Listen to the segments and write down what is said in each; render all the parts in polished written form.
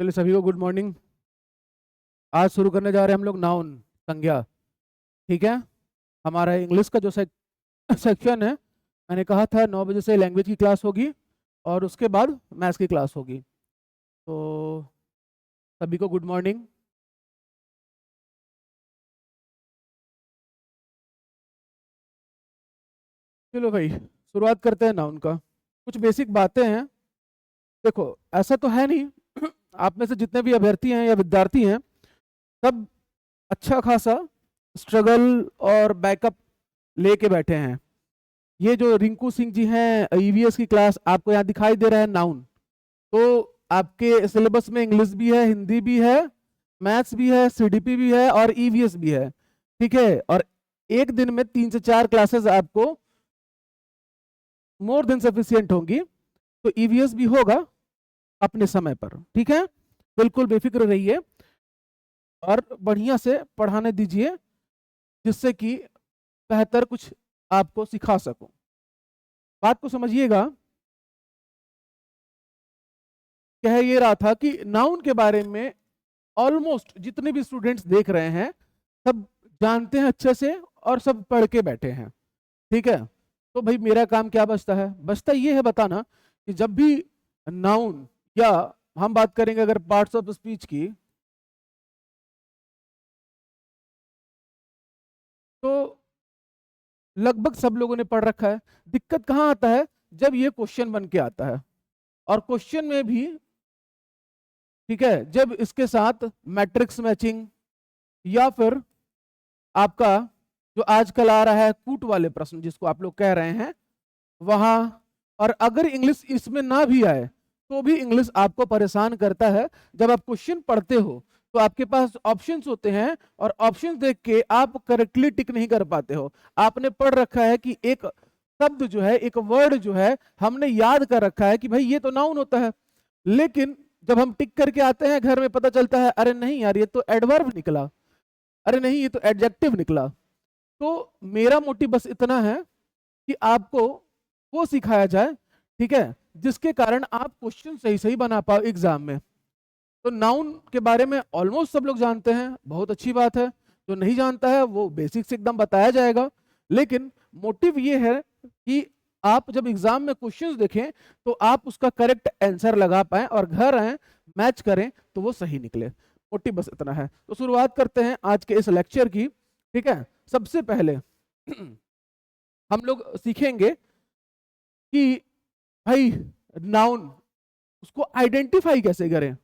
चलिए सभी को गुड मॉर्निंग। आज शुरू करने जा रहे हैं हम लोग नाउन, संज्ञा। ठीक है। हमारा इंग्लिश का जो सेक्शन है, मैंने कहा था 9 बजे से लैंग्वेज की क्लास होगी और उसके बाद मैथ्स की क्लास होगी। तो सभी को गुड मॉर्निंग। चलो भाई, शुरुआत करते हैं नाउन का। कुछ बेसिक बातें हैं। देखो, ऐसा तो है नहीं आप में से जितने भी अभ्यर्थी हैं या विद्यार्थी हैं, सब अच्छा खासा स्ट्रगल और बैकअप लेके बैठे हैं। ये जो रिंकू सिंह जी हैं, ईवीएस की क्लास आपको यहाँ दिखाई दे रहा है नाउन। तो आपके सिलेबस में इंग्लिश भी है, हिंदी भी है, मैथ्स भी है, सीडीपी भी है और ईवीएस भी है। ठीक है। और एक दिन में 3 से 4 क्लासेस आपको मोर देन सफिशियंट होंगी। तो ईवीएस भी होगा अपने समय पर। ठीक है। बिल्कुल बेफिक्र रहिए और बढ़िया से पढ़ाने दीजिए, जिससे कि बेहतर कुछ आपको सिखा सकूं। बात को समझिएगा। कह ये रहा था कि नाउन के बारे में ऑलमोस्ट जितने भी स्टूडेंट्स देख रहे हैं, सब जानते हैं अच्छे से और सब पढ़ के बैठे हैं। ठीक है। तो भाई मेरा काम क्या बचता है? बचता ये है बताना कि जब भी नाउन, या हम बात करेंगे अगर पार्ट्स ऑफ स्पीच की, तो लगभग सब लोगों ने पढ़ रखा है। दिक्कत कहाँ आता है? जब ये क्वेश्चन बन के आता है, और क्वेश्चन में भी, ठीक है, जब इसके साथ मैट्रिक्स मैचिंग या फिर आपका जो आजकल आ रहा है कूट वाले प्रश्न जिसको आप लोग कह रहे हैं, वहां, और अगर इंग्लिश इसमें ना भी आए तो भी इंग्लिश आपको परेशान करता है। जब आप क्वेश्चन पढ़ते हो तो आपके पास ऑप्शंस होते हैं और ऑप्शंस देख के आप करेक्टली टिक नहीं कर पाते हो। आपने पढ़ रखा है कि एक शब्द जो है, एक वर्ड जो है, हमने याद कर रखा है कि भाई ये तो नाउन होता है, लेकिन जब हम टिक करके आते हैं घर में पता चलता है अरे नहीं यार, ये तो एडवर्ब निकला, अरे नहीं ये तो एडजेक्टिव निकला। तो मेरा मोटिव बस इतना है कि आपको वो सिखाया जाए, ठीक है, जिसके कारण आप क्वेश्चन सही सही बना पाओ एग्जाम में। तो नाउन के बारे में ऑलमोस्ट सब लोग जानते हैं, बहुत अच्छी बात है। जो नहीं जानता है वो बेसिक्स एकदम बताया जाएगा। लेकिन मोटिव ये है कि आप जब एग्जाम में क्वेश्चंस देखें तो आप उसका करेक्ट आंसर लगा पाएं और घर आए मैच करें तो वो सही निकले। मोटिव बस इतना है। तो शुरुआत करते हैं आज के इस लेक्चर की। ठीक है। सबसे पहले हम लोग सीखेंगे कि भाई नाउन, उसको आइडेंटिफाई कैसे करें।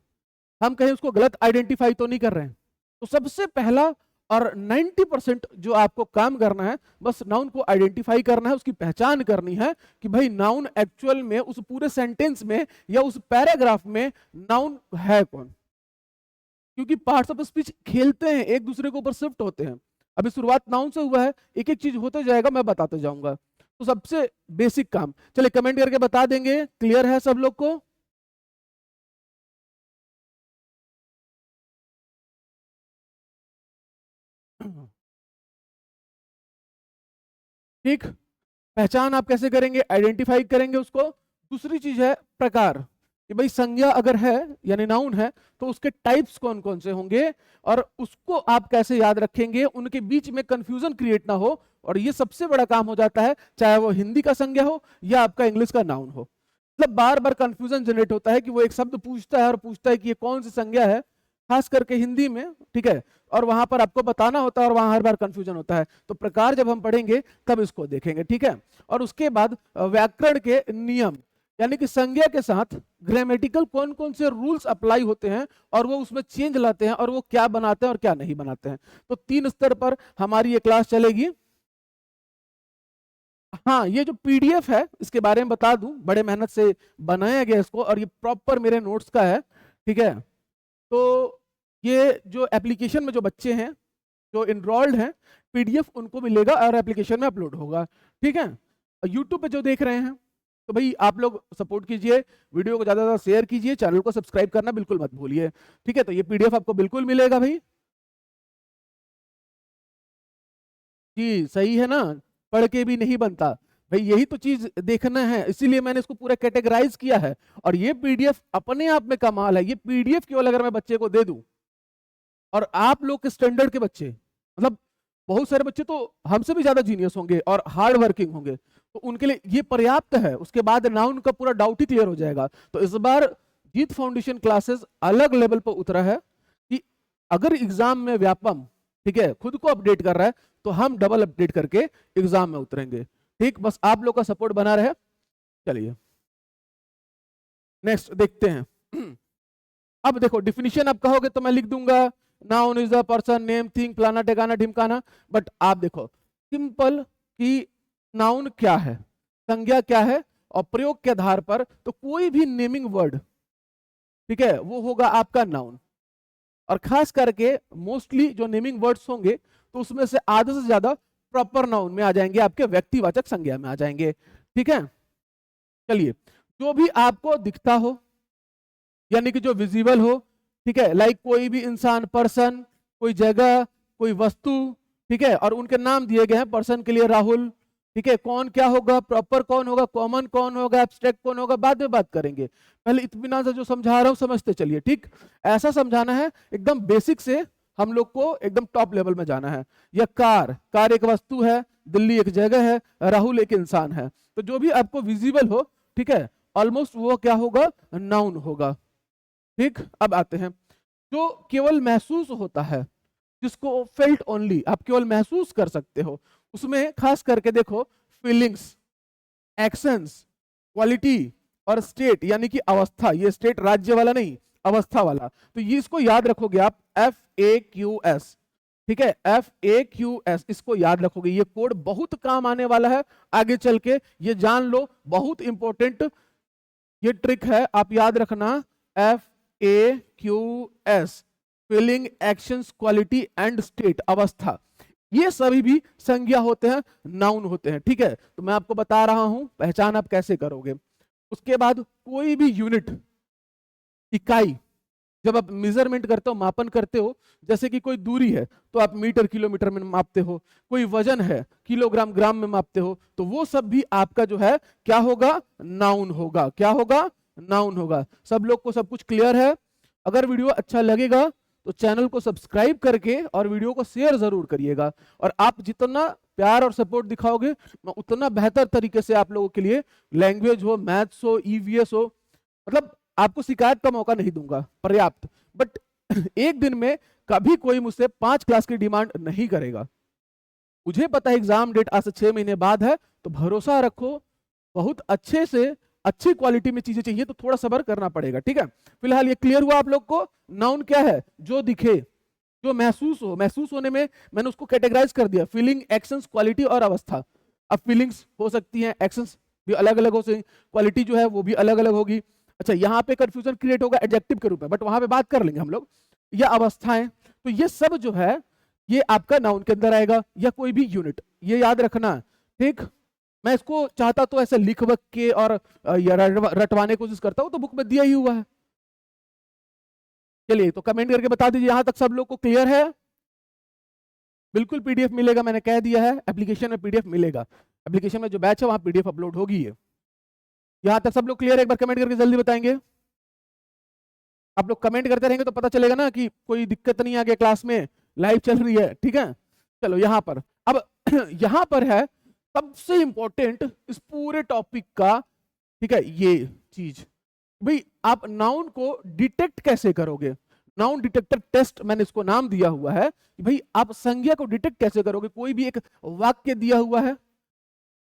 हम कहीं उसको गलत आइडेंटिफाई तो नहीं कर रहे हैं। तो सबसे पहला और 90% जो आपको काम करना है, बस नाउन को आइडेंटिफाई करना है, उसकी पहचान करनी है कि भाई नाउन एक्चुअल में उस पूरे सेंटेंस में या उस पैराग्राफ में नाउन है कौन। क्योंकि पार्ट्स ऑफ स्पीच खेलते हैं, एक दूसरे के ऊपर शिफ्ट होते हैं। अभी शुरुआत नाउन से हुआ है, एक एक चीज होते जाएगा, मैं बताते जाऊंगा। तो सबसे बेसिक काम, चलिए कमेंट करके बता देंगे, क्लियर है सब लोग को? ठीक। पहचान आप कैसे करेंगे, आइडेंटिफाई करेंगे उसको। दूसरी चीज है प्रकार, कि भाई संज्ञा अगर है यानी नाउन है तो उसके टाइप्स कौन कौन से होंगे और उसको आप कैसे याद रखेंगे, उनके बीच में कंफ्यूजन क्रिएट ना हो। और ये सबसे बड़ा काम हो जाता है, चाहे वो हिंदी का संज्ञा हो या आपका इंग्लिश का नाउन हो। मतलब बार बार कंफ्यूजन जनरेट होता है कि वो एक शब्द पूछता है और पूछता है कि ये कौन सी संज्ञा है, खास करके हिंदी में। ठीक है। और वहां पर आपको बताना होता है और वहां हर बार कंफ्यूजन होता है। तो प्रकार जब हम पढ़ेंगे तब इसको देखेंगे। ठीक है। और उसके बाद व्याकरण के नियम, यानी कि संज्ञा के साथ ग्रामेटिकल कौन कौन से रूल्स अप्लाई होते हैं और वो उसमें चेंज लाते हैं और वो क्या बनाते हैं और क्या नहीं बनाते हैं। तो 3 स्तर पर हमारी ये क्लास चलेगी। हाँ, ये जो पीडीएफ है इसके बारे में बता दूं, बड़े मेहनत से बनाया गया इसको और ये प्रॉपर मेरे नोट्स का है। ठीक है। तो ये जो एप्लीकेशन में जो बच्चे हैं जो इनरोल्ड हैं, पीडीएफ उनको मिलेगा और एप्लीकेशन में अपलोड होगा। ठीक है। यूट्यूब पे जो देख रहे हैं तो भाई आप लोग सपोर्ट कीजिए, वीडियो को ज़्यादा से ज़्यादा शेयर कीजिए, चैनल को सब्सक्राइब करना बिल्कुल मत भूलिए। ठीक है। तो ये पीडीएफ आपको बिल्कुल मिलेगा भाई। जी सही है ना, पढ़ के भी नहीं बनता, भाई यही तो चीज देखना है, इसीलिए मैंने इसको पूरा कैटेगराइज किया है। और ये पीडीएफ अपने आप में कमाल है। ये पीडीएफ केवल अगर मैं बच्चे को दे दूं, और आप लोग के स्टैंडर्ड के बच्चे, मतलब बहुत सारे बच्चे तो हमसे भी ज्यादा जीनियस होंगे और हार्ड वर्किंग होंगे, तो उनके लिए ये पर्याप्त है। उसके बाद नाउन का पूरा डाउट ही क्लियर हो जाएगा। तो इस बार जीत फाउंडेशन क्लासेस अलग लेवल पर उतरा है कि अगर एग्जाम में व्यापम, ठीक है, खुद को अपडेट कर रहा है, तो हम डबल अपडेट करके एग्जाम में उतरेंगे। ठीक, बस आप लोग का सपोर्ट बना रहे। चलिए नेक्स्ट देखते हैं। अब देखो डिफिनीशन आप कहोगे तो मैं लिख दूंगा, noun is a person, name, thing, फलाना टेकाना ढिमकाना। बट आप देखो सिंपल कि नाउन क्या है, संज्ञा क्या है, और प्रयोग के आधार पर तो कोई भी नेमिंग वर्ड, ठीक है, वो होगा आपका नाउन। और खास करके मोस्टली जो नेमिंग वर्ड्स होंगे तो उसमें से आधे से ज्यादा प्रॉपर नाउन में आ जाएंगे, आपके व्यक्तिवाचक संज्ञा में आ जाएंगे। ठीक है, चलिए जो भी आपको दिखता हो, यानी कि जो विजिबल हो, ठीक है, लाइक कोई भी इंसान, पर्सन, कोई जगह, कोई वस्तु, ठीक है, और उनके नाम दिए गए हैं। पर्सन के लिए राहुल, ठीक है, कौन क्या होगा, प्रॉपर कौन होगा, कॉमन कौन होगा, एब्स्ट्रैक्ट कौन होगा, बाद में बात करेंगे। पहले इत्मीनान से जो समझा रहा हूं समझते चलिए। ठीक, ऐसा समझाना है एकदम बेसिक से, हम लोग को एकदम टॉप लेवल में जाना है। या कार, कार एक वस्तु है, दिल्ली एक जगह है, राहुल एक इंसान है। तो जो भी आपको विजिबल हो, ठीक है, ऑलमोस्ट वो क्या होगा, नाउन होगा। ठीक, अब आते हैं जो केवल महसूस होता है, जिसको फेल्ट ओनली, आप केवल महसूस कर सकते हो, उसमें खास करके देखो फीलिंग्स, एक्शंस, क्वालिटी और स्टेट, यानी कि अवस्था। ये स्टेट राज्य वाला नहीं, अवस्था वाला। तो ये इसको याद रखोगे आप, FAQS। ठीक है, FAQS इसको याद रखोगे। ये कोड बहुत काम आने वाला है आगे चल के, ये जान लो, बहुत इंपॉर्टेंट ये ट्रिक है, आप याद रखना। FAQS, feeling, actions, quality and state, अवस्था, ये सभी भी संज्ञा होते हैं, नाउन होते हैं। ठीक है, तो मैं आपको बता रहा हूं पहचान आप कैसे करोगे। उसके बाद कोई भी यूनिट, इकाई, जब आप मेजरमेंट करते हो, मापन करते हो, जैसे कि कोई दूरी है तो आप मीटर किलोमीटर में मापते हो, कोई वजन है किलोग्राम ग्राम में मापते हो, तो वो सब भी आपका जो है क्या होगा, नाउन होगा। क्या होगा, नाउन होगा। सब लोग को सब कुछ क्लियर है? अगर वीडियो अच्छा लगेगा तो चैनल को सब्सक्राइब करके और वीडियो को शेयर जरूर करिएगा। और आप जितना प्यार और सपोर्ट दिखाओगे, मैं उतना बेहतर तरीके से आप लोगों के लिए लैंग्वेज हो, मैथ्स हो, EVS हो, मतलब आपको शिकायत का मौका नहीं दूंगा, पर्याप्त। बट एक दिन में कभी कोई मुझसे 5 क्लास की डिमांड नहीं करेगा। मुझे पता है एग्जाम डेट आज से 6 महीने बाद है, तो भरोसा रखो, बहुत अच्छे से अच्छी क्वालिटी में चीजें चाहिए तो थोड़ा सब्र करना पड़ेगा। ठीक है, फिलहाल ये क्लियर हुआ आप लोग को। नाउन क्या है, जो दिखे, जो महसूस हो। महसूस होने में मैंने उसको कैटेगराइज कर दिया, फीलिंग, एक्शंस, क्वालिटी और अवस्था। अब फीलिंग्स हो सकती हैं, एक्शंस भी अलग अलग हो सकती, क्वालिटी जो है वो भी अलग अलग होगी। अच्छा, यहाँ पे कंफ्यूजन क्रिएट होगा एडजेक्टिव के रूप में, बट वहां पे बात कर लेंगे हम लोग। या अवस्थाएं, तो ये सब जो है ये आपका नाउन के अंदर आएगा, या कोई भी यूनिट, ये याद रखना। ठीक, मैं इसको चाहता तो ऐसे लिख वक के और या रटवाने की कोशिश करता हूं, तो बुक में दिया ही हुआ है। चलिए, तो कमेंट करके बता दीजिए यहां तक सब लोग को क्लियर है। बिल्कुल PDF मिलेगा, मैंने कह दिया है, एप्लीकेशन में PDF मिलेगा। एप्लीकेशन में जो बैच है वहां PDF अपलोड होगी है। यहां तक सब लोग क्लियर है? एक बार कमेंट करके जल्दी बताएंगे। आप लोग कमेंट करते रहेंगे तो पता चलेगा ना कि कोई दिक्कत नहीं आ गया, क्लास में लाइव चल रही है। ठीक है, चलो यहां पर अब यहां पर है सबसे इंपॉर्टेंट इस पूरे टॉपिक का। ठीक है, ये चीज भाई, आप नाउन को डिटेक्ट कैसे करोगे? नाउन डिटेक्टर टेस्ट मैंने इसको नाम दिया हुआ है कि भाई आप संज्ञा को डिटेक्ट कैसे करोगे। कोई भी एक वाक्य दिया हुआ है,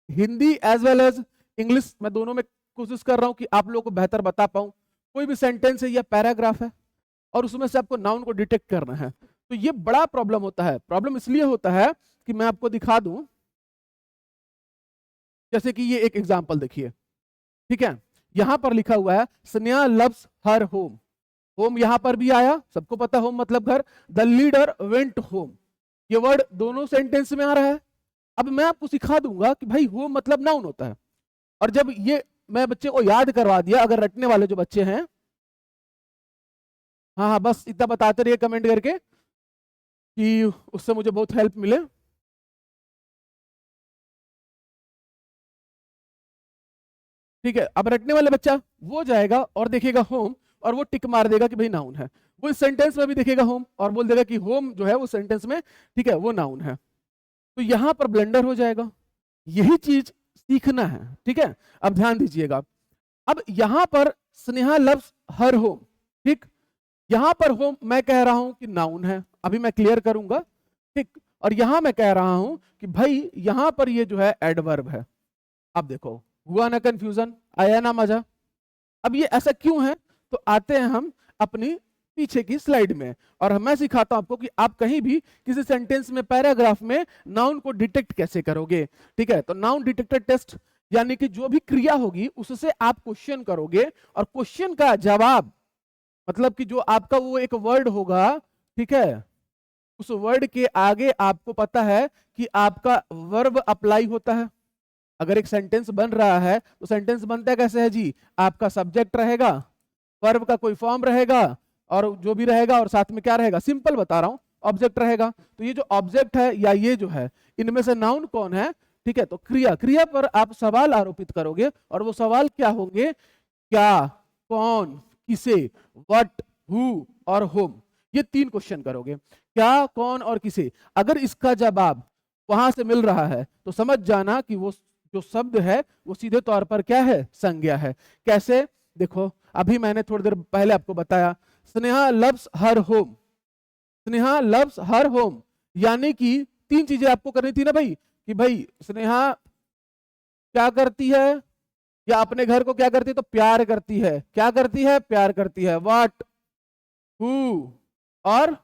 Hindi as well as English, मैं दोनों में कोशिश कर रहा हूं कि आप लोगों को बेहतर बता पाऊं। कोई भी सेंटेंस है या पैराग्राफ है और उसमें से आपको नाउन को डिटेक्ट करना है, तो ये बड़ा प्रॉब्लम होता है। प्रॉब्लम इसलिए होता है कि मैं आपको दिखा दूं, जैसे कि ये एक एग्जांपल देखिए। ठीक है, यहां पर लिखा हुआ है Sneha loves her home. Home यहां पर भी आया, सबको पता होम मतलब घर। द लीडर वेंट होम, ये वर्ड दोनों सेंटेंस में आ रहा है। अब मैं आपको सिखा दूंगा कि भाई होम मतलब नाउन होता है। और जब ये मैं बच्चे को याद करवा दिया, अगर रटने वाले जो बच्चे हैं, हाँ हाँ, बस इतना बताते रहिए कमेंट करके कि उससे मुझे बहुत हेल्प मिले। ठीक है, अब रटने वाले बच्चा वो जाएगा और देखेगा होम और वो टिक मार देगा कि भाई नाउन है। वो इस सेंटेंस में भी देखेगा होम और बोल देगा कि होम जो है वो सेंटेंस में, ठीक है, वो नाउन है। तो यहां पर ब्लेंडर हो जाएगा। यही चीज सीखना है, ठीक है। अब ध्यान दीजिएगा, अब यहां पर स्नेहा लव्स हर होम, ठीक, यहां पर होम मैं कह रहा हूं कि नाउन है, अभी मैं क्लियर करूंगा, ठीक। और यहां मैं कह रहा हूं कि भाई यहां पर ये जो है एडवर्ब है। अब देखो, हुआ ना कंफ्यूजन, आया ना मजा। अब ये ऐसा क्यों है, तो आते हैं हम अपनी पीछे की स्लाइड में और मैं सिखाता हूं आपको कि आप कहीं भी किसी सेंटेंस में, पैराग्राफ में नाउन को डिटेक्ट कैसे करोगे, ठीक है। तो नाउन डिटेक्टर टेस्ट, यानी कि जो भी क्रिया होगी उससे आप क्वेश्चन करोगे और क्वेश्चन का जवाब, मतलब कि जो आपका वो एक वर्ड होगा, ठीक है, उस वर्ड के आगे आपको पता है कि आपका वर्ब अप्लाई होता है। अगर एक सेंटेंस बन रहा है तो सेंटेंस बनता कैसे है जी, आपका सब्जेक्ट रहेगा, वर्ब का कोई फॉर्म रहेगा और जो भी रहेगा, और साथ में क्या रहेगा, सिंपल बता रहा हूं, ऑब्जेक्ट रहेगा। तो ये जो ऑब्जेक्ट है या ये जो है, इनमें से नाउन कौन है, ठीक है। तो क्रिया, क्रिया पर आप सवाल आरोपित करोगे और वो सवाल क्या होंगे, क्या, कौन, किसे, व्हाट, हु और होम, ये 3 क्वेश्चन करोगे, क्या, कौन और किसे। अगर इसका जवाब वहां से मिल रहा है तो समझ जाना कि वो जो शब्द है वो सीधे तौर पर क्या है, संज्ञा है। कैसे, देखो अभी मैंने थोड़ी देर पहले आपको बताया, Sneha loves her home, Sneha loves her home, यानी कि 3 चीजें आपको करनी थी ना भाई, कि भाई स्नेहा क्या करती है, या अपने घर को क्या करती है, तो प्यार करती है, क्या करती है, प्यार करती है, व्हाट, हु और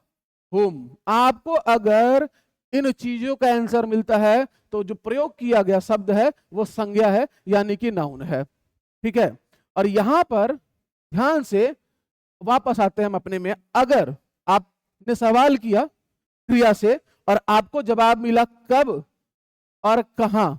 होम। आपको अगर इन चीजों का आंसर मिलता है तो जो प्रयोग किया गया शब्द है वो संज्ञा है, यानी कि नाउन है, ठीक है। और यहां पर ध्यान से वापस आते हैं हम अपने में, अगर आपने सवाल किया क्रिया से और आपको जवाब मिला कब और कहां,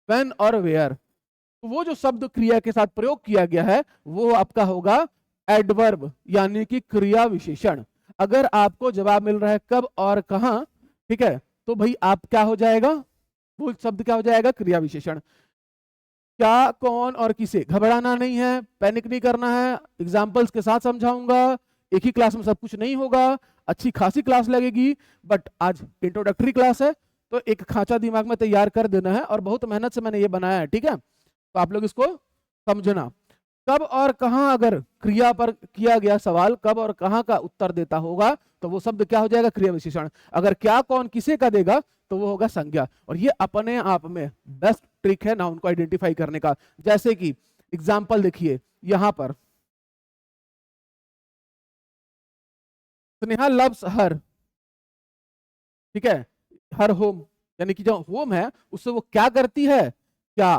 व्हेन और वेयर, तो वो जो शब्द क्रिया के साथ प्रयोग किया गया है वो आपका होगा एडवर्ब, यानी कि क्रिया विशेषण। अगर आपको जवाब मिल रहा है कब और कहां, ठीक है, तो भाई आप क्या हो जाएगा, वो शब्द क्या हो जाएगा, क्रिया विशेषण। क्या, कौन और किसे, घबराना नहीं है, पैनिक नहीं करना है, एग्जाम्पल्स के साथ समझाऊंगा, एक ही क्लास में सब कुछ नहीं होगा, अच्छी खासी क्लास लगेगी, बट आज इंट्रोडक्टरी क्लास है तो एक खांचा दिमाग में तैयार कर देना है और बहुत मेहनत से मैंने ये बनाया है, ठीक है। तो आप लोग इसको समझना। कब और कहां अगर क्रिया पर किया गया सवाल कब और कहां का उत्तर देता होगा तो वो शब्द क्या हो जाएगा, क्रिया विशेषण। अगर क्या, कौन, किसे का देगा तो वो होगा संज्ञा। और ये अपने आप में बेस्ट ट्रिक है नाउन को आइडेंटिफाई करने का। जैसे कि एग्जाम्पल देखिए यहां पर, स्नेहा लव्स हर, ठीक है, हर होम, यानी कि जो होम है उससे वो क्या करती है, क्या,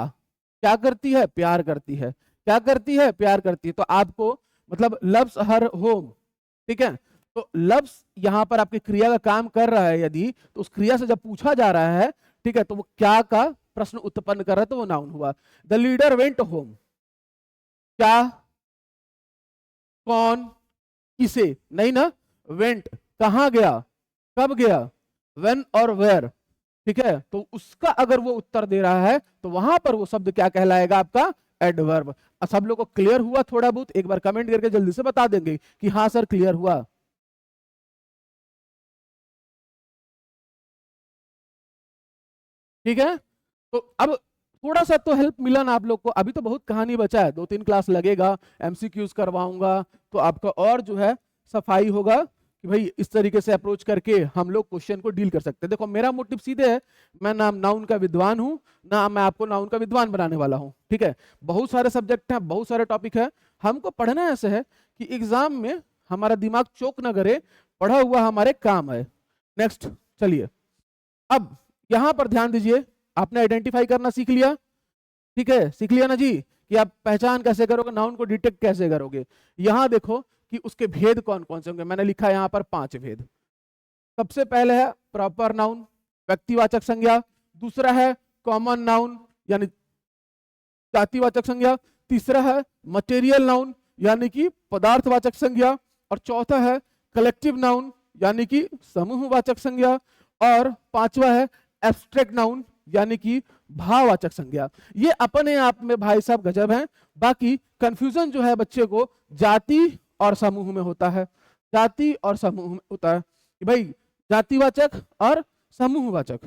क्या करती है, प्यार करती है, क्या करती है, प्यार करती है। तो आपको मतलब लव्स हर होम, ठीक है। तो लव्स यहां पर आपकी क्रिया का काम कर रहा है, यदि तो उस क्रिया से जब पूछा जा रहा है, ठीक है, तो वो क्या का प्रश्न उत्पन्न कर रहा है, तो वो नाउन हुआ। द लीडर वेंट होम, क्या, कौन, किसे, नहीं ना, वेंट कहां गया, कब गया, व्हेन और वेयर, ठीक है। तो उसका अगर वो उत्तर दे रहा है तो वहां पर वो शब्द क्या कहलाएगा, आपका एडवर्ब। सब लोग को क्लियर हुआ थोड़ा बहुत, एक बार कमेंट करके जल्दी से बता देंगे कि हाँ सर क्लियर हुआ। ठीक है, तो अब थोड़ा सा तो हेल्प मिला ना आप लोग को। अभी तो बहुत कहानी बचा है, 2-3 क्लास लगेगा, एमसीक्यूज करवाऊंगा तो आपका और जो है सफाई होगा कि भाई इस तरीके से अप्रोच करके हम लोग क्वेश्चन को डील कर सकते हैं। देखो मेरा मोटिव सीधे है, मैं ना नाउन का विद्वान हूं ना मैं आपको नाउन का विद्वान बनाने वाला हूं, ठीक है। बहुत सारे सब्जेक्ट हैं, बहुत सारे टॉपिक है, हमको पढ़ना ऐसे है कि एग्जाम में हमारा दिमाग चौक ना करे, पढ़ा हुआ हमारे काम है। नेक्स्ट चलिए, अब यहां पर ध्यान दीजिए, आपने आइडेंटिफाई करना सीख लिया, ठीक है, सीख लिया ना जी, कि आप पहचान कैसे करोगे, नाउन को डिटेक्ट कैसे करोगे। यहां देखो कि उसके भेद कौन कौन से होंगे, मैंने लिखा है यहां पर 5 भेद। सबसे पहले है प्रॉपर नाउन, व्यक्तिवाचक संज्ञा। दूसरा है कॉमन नाउन यानी जातिवाचक संज्ञा। तीसरा है मटेरियल नाउन यानी कि पदार्थवाचक संज्ञा। और चौथा है कलेक्टिव नाउन यानी कि समूहवाचक संज्ञा। और पांचवा है एब्स्ट्रैक्ट नाउन यानी कि भाववाचक संज्ञा। ये अपने आप में भाई साहब गजब है। बाकी कंफ्यूजन जो है बच्चे को जाति और समूह में होता है, जाति और समूह में होता है कि भाई जातिवाचक और समूहवाचक,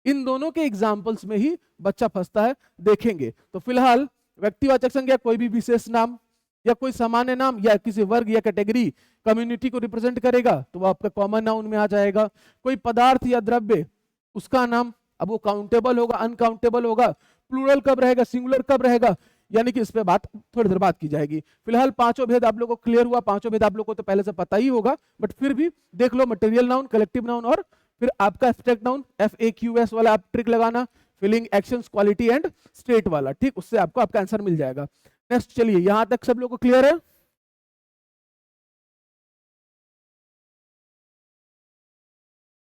इन दोनों के एग्जाम्पल्स में ही बच्चा फंसता है, देखेंगे। तो फिलहाल व्यक्तिवाचक संज्ञा कोई भी विशेष नाम या कोई सामान्य नाम या किसी वर्ग या कैटेगरी कम्युनिटी को रिप्रेजेंट करेगा तो वो आपका कॉमन नाउन में आ जाएगा। कोई पदार्थ या द्रव्य, उसका नाम, अब वो काउंटेबल होगा, अनकाउंटेबल होगा, प्लूरल कब रहेगा, सिंगुलर कब रहेगा, यानी कि इस पे बात थोड़ी देर बाद की जाएगी। फिलहाल पांचों भेद आप लोगों को क्लियर हुआ। पांचों भेद आप लोगों को तो पहले से पता ही होगा, बट फिर भी देख लो, मटेरियल नाउन, कलेक्टिव नाउन और फिर आपका एब्स्ट्रैक्ट नाउन, FAQS वाला आप ट्रिक लगाना, feeling, actions, quality and state वाला, ठीक, उससे आपको आपका आंसर मिल जाएगा। नेक्स्ट, चलिए यहां तक सब लोगों को क्लियर है।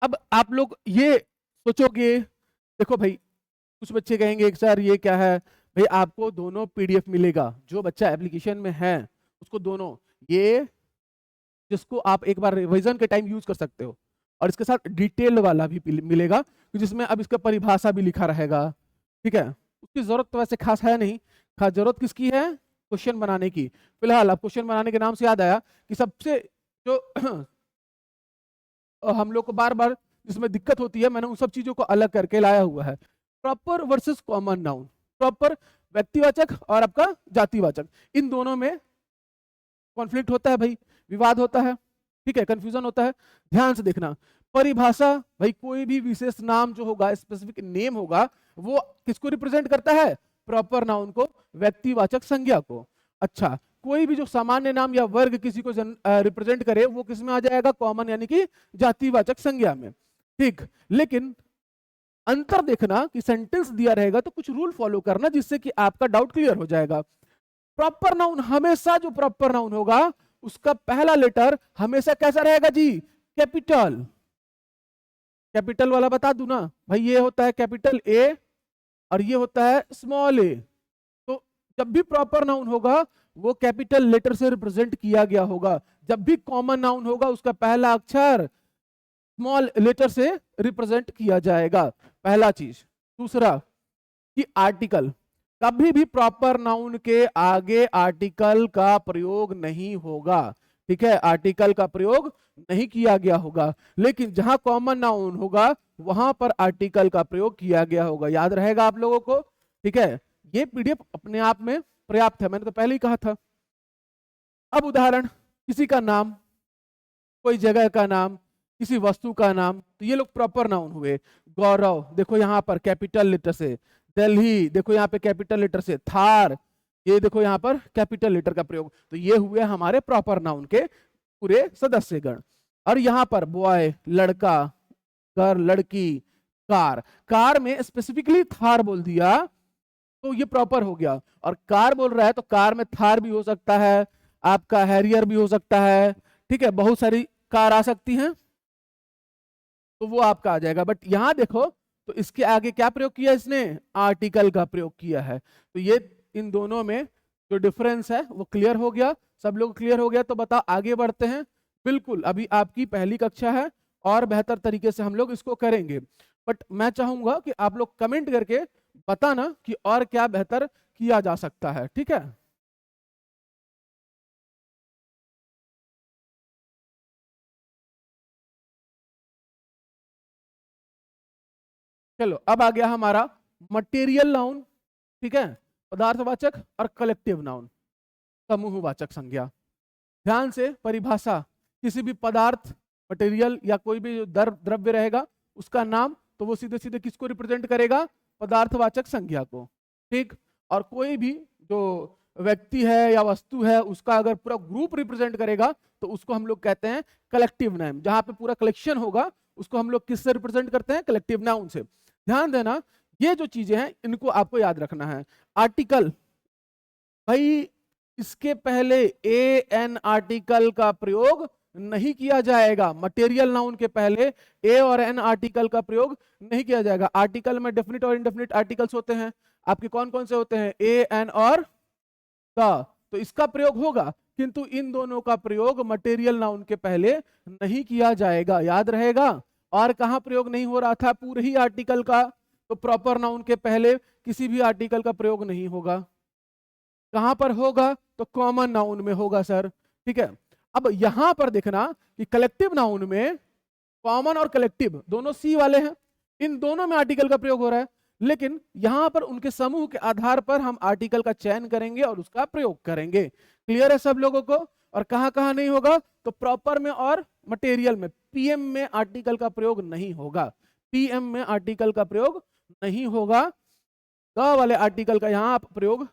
अब आप लोग ये सोचोगे, देखो भाई कुछ बच्चे कहेंगे कि सर ये क्या है, भाई आपको दोनों PDF मिलेगा, जो बच्चा एप्लीकेशन में है उसको दोनों, ये जिसको आप एक बार रिवीजन के टाइम यूज कर सकते हो, और इसके साथ डिटेल वाला भी मिलेगा जिसमें अब इसका परिभाषा भी लिखा रहेगा, ठीक है। उसकी जरूरत तो वैसे खास है नहीं, खास जरूरत किसकी है, क्वेश्चन बनाने की। फिलहाल अब क्वेश्चन बनाने के नाम से याद आया कि सबसे जो हम लोग को बार बार जिसमें दिक्कत होती है, मैंने उन सब चीजों को अलग करके लाया हुआ है। Proper versus common noun, proper व्यक्तिवाचक और आपका जातिवाचक, इन दोनों में कॉन्फ्लिक्ट होता है भाई, विवाद होता है, ठीक है, कंफ्यूजन होता है। ध्यान से देखना, परिभाषा, भाई कोई भी विशेष नाम जो होगा, स्पेसिफिक नेम होगा, वो किसको रिप्रेजेंट करता है, प्रॉपर नाउन को, व्यक्तिवाचक संज्ञा को। अच्छा, कोई भी जो सामान्य नाम या वर्ग किसी को रिप्रेजेंट करे वो किस में आ जाएगा, कॉमन यानी कि जातिवाचक संज्ञा में, ठीक। लेकिन अंतर देखना कि सेंटेंस दिया रहेगा तो कुछ रूल फॉलो करना जिससे कि आपका डाउट क्लियर हो जाएगा। प्रॉपर नाउन, हमेशा जो प्रॉपर नाउन होगा उसका पहला लेटर हमेशा कैसा रहेगा जी, कैपिटल। कैपिटल वाला बता दूं ना भाई, ये होता है कैपिटल A और ये होता है स्मॉल a। तो जब भी प्रॉपर नाउन होगा वो कैपिटल लेटर से रिप्रेजेंट किया गया होगा। जब भी कॉमन नाउन होगा उसका पहला अक्षर स्मॉल लेटर से रिप्रेजेंट किया जाएगा, पहला चीज। दूसरा कि आर्टिकल, कभी भी प्रॉपर नाउन के आगे आर्टिकल का प्रयोग नहीं होगा, ठीक है, आर्टिकल का प्रयोग नहीं किया गया होगा। लेकिन जहां कॉमन नाउन होगा वहां पर आर्टिकल का प्रयोग किया गया होगा, याद रहेगा आप लोगों को, ठीक है। ये PDF अपने आप में पर्याप्त है, मैंने तो पहले ही कहा था। अब उदाहरण, किसी का नाम, कोई जगह का नाम, किसी वस्तु का नाम, तो ये लोग प्रॉपर नाउन हुए। गौरव, देखो यहाँ पर कैपिटल लेटर से, दिल्ली, देखो यहाँ पे कैपिटल लेटर से, थार, ये देखो यहाँ पर कैपिटल लेटर का प्रयोग, तो ये हुए हमारे प्रॉपर नाउन के पूरे सदस्यगण। और यहाँ पर बॉय, लड़का, गर्ल, लड़की, कार, कार में स्पेसिफिकली थार बोल दिया तो ये प्रॉपर हो गया। और कार बोल रहा है तो कार में थार भी हो सकता है, आपका हैरियर भी हो सकता है, ठीक है, बहुत सारी कार आ सकती हैं, तो वो आपका आ जाएगा। बट यहां देखो तो इसके आगे क्या प्रयोग किया इसने, आर्टिकल का प्रयोग किया है। तो ये इन दोनों में जो डिफरेंस है वो क्लियर हो गया, सब लोग क्लियर हो गया। तो बताओ आगे बढ़ते हैं। बिल्कुल, अभी आपकी पहली कक्षा है और बेहतर तरीके से हम लोग इसको करेंगे, बट मैं चाहूंगा कि आप लोग कमेंट करके बताना कि और क्या बेहतर किया जा सकता है, ठीक है। चलो, अब आ गया हमारा मटेरियल नाउन, ठीक है, पदार्थवाचक और कलेक्टिव नाउन, समूहवाचक संज्ञा। ध्यान से परिभाषा, किसी भी पदार्थ, मटेरियल या कोई भी जो द्रव्य रहेगा उसका नाम, तो वो सीधे सीधे किसको रिप्रेजेंट करेगा, पदार्थवाचक संज्ञा को, ठीक। और कोई भी जो व्यक्ति है या वस्तु है उसका अगर पूरा ग्रुप रिप्रेजेंट करेगा तो उसको हम लोग कहते हैं कलेक्टिव नाउन। जहां पे पूरा कलेक्शन होगा उसको हम लोग किससे रिप्रेजेंट करते हैं, कलेक्टिव नाउन से। ध्यान देना, ये जो चीजें हैं इनको आपको याद रखना है। आर्टिकल, भाई इसके पहले एन आर्टिकल का प्रयोग नहीं किया जाएगा। मटेरियल नाउन के पहले ए और एन आर्टिकल का प्रयोग नहीं किया जाएगा। आर्टिकल में डेफिनिट और इनडेफिनिट आर्टिकल्स होते हैं, आपके कौन कौन से होते हैं, ए, एन और द, तो इसका प्रयोग होगा, किंतु इन दोनों का प्रयोग मटेरियल नाउन के पहले नहीं किया जाएगा, याद रहेगा। और कहां प्रयोग नहीं हो रहा था पूरे ही आर्टिकल का, तो प्रॉपर नाउन के पहले किसी भी आर्टिकल का प्रयोग नहीं होगा। कहां पर होगा? तो कॉमन नाउन में होगा सर। ठीक है, अब यहां पर देखना कि कलेक्टिव नाउन में कॉमन और कलेक्टिव दोनों सी वाले हैं, इन दोनों में आर्टिकल का प्रयोग हो रहा है, लेकिन यहां पर उनके समूह के आधार पर हम आर्टिकल का चयन करेंगे और उसका प्रयोग करेंगे। क्लियर है सब लोगों को? और कहां कहां नहीं होगा? तो प्रॉपर में और मटेरियल में, पीएम में आर्टिकल का प्रयोग नहीं होगा, पीएम में आर्टिकल का प्रयोग नहीं होगा। द वाले आर्टिकल का यहां प्रयोग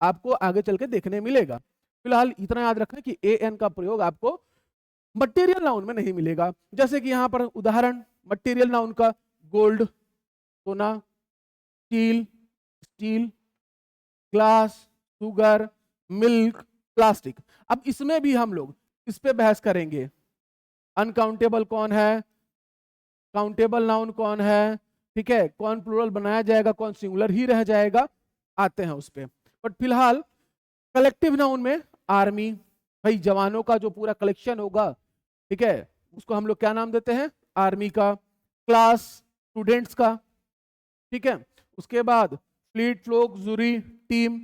आपको आगे चल के देखने मिलेगा। फिलहाल इतना याद रखें कि एन का प्रयोग आपको मटेरियल नाउन में नहीं मिलेगा। जैसे कि यहां पर उदाहरण मटेरियल नाउन का, गोल्ड सोना, steel steel, glass sugar, milk plastic. अब इसमें भी हम लोग इस पे बहस करेंगे, अनकाउंटेबल कौन है, काउंटेबल नाउन कौन है, ठीक है, कौन प्लूरल बनाया जाएगा, कौन सिंगुलर ही रह जाएगा, आते हैं उस पे। बट फिलहाल कलेक्टिव नाउन में आर्मी, भाई जवानों का जो पूरा कलेक्शन होगा, ठीक है, उसको हम लोग क्या नाम देते हैं? आर्मी का। क्लास स्टूडेंट्स का, ठीक है। उसके बाद फ्लीट, फ्लोक, जूरी, टीम,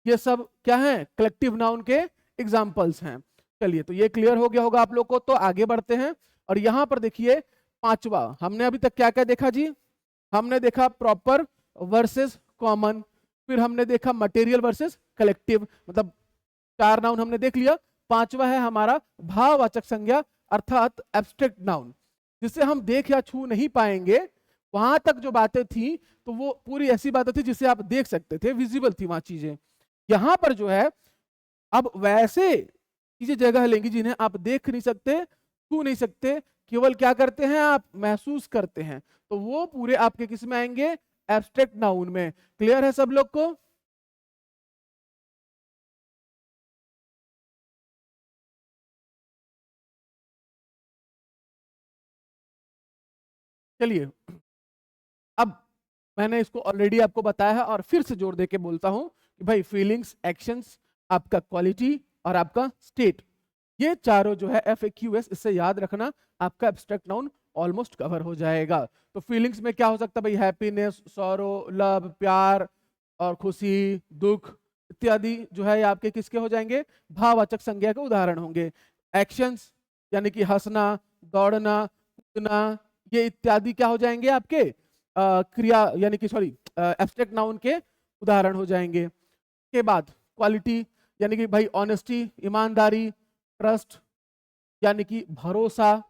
ये सब क्या है? कलेक्टिव नाउन के एग्जाम्पल्स हैं। चलिए, तो ये क्लियर हो गया होगा आप लोग को। तो आगे बढ़ते हैं और यहां पर देखिए पांचवा, हमने अभी तक क्या क्या देखा जी? हमने देखा प्रॉपर वर्सेस कॉमन, फिर हमने देखा मटेरियल वर्सेस कलेक्टिव, मतलब 4 नाउन हमने देख लिया। पांचवा है हमारा भाववाचक संज्ञा अर्थात एब्स्ट्रैक्ट नाउन, जिसे हम देख या छू नहीं पाएंगे। वहां तक जो बातें थी तो वो पूरी ऐसी बातें थी जिसे आप देख सकते थे, विजिबल थी वहां चीजें। यहां पर जो है अब वैसे चीजें जगह लेंगी जिन्हें आप देख नहीं सकते, छू नहीं सकते, केवल क्या करते हैं आप? महसूस करते हैं। तो वो पूरे आपके किस में आएंगे? एब्स्ट्रैक्ट नाउन में। क्लियर है सब लोग को? चलिए, अब मैंने इसको ऑलरेडी आपको बताया है और फिर से जोर देके बोलता हूं कि भाई फीलिंग्स, एक्शंस, आपका क्वालिटी और आपका स्टेट, ये चारों जो है FAQs, इससे याद रखना, आपका एब्स्ट्रैक्ट नाउन ऑलमोस्ट कवर हो जाएगा। तो फीलिंग्स में क्या हो सकता है भाई? हैप्पीनेस, सॉरो, लव, प्यार और खुशी, दुख इत्यादि जो है आपके किसके हो जाएंगे? भाववाचक संज्ञा के उदाहरण होंगे। एक्शंस यानी कि हंसना, दौड़ना, कूदना, ये इत्यादि क्या हो जाएंगे? आपके क्रिया यानी कि सॉरी एब्स्ट्रैक्ट नाउन के उदाहरण हो जाएंगे। के बाद क्वालिटी यानी कि भाई ऑनेस्टी, ईमानदारी, ट्रस्ट यानी कि भरोसा,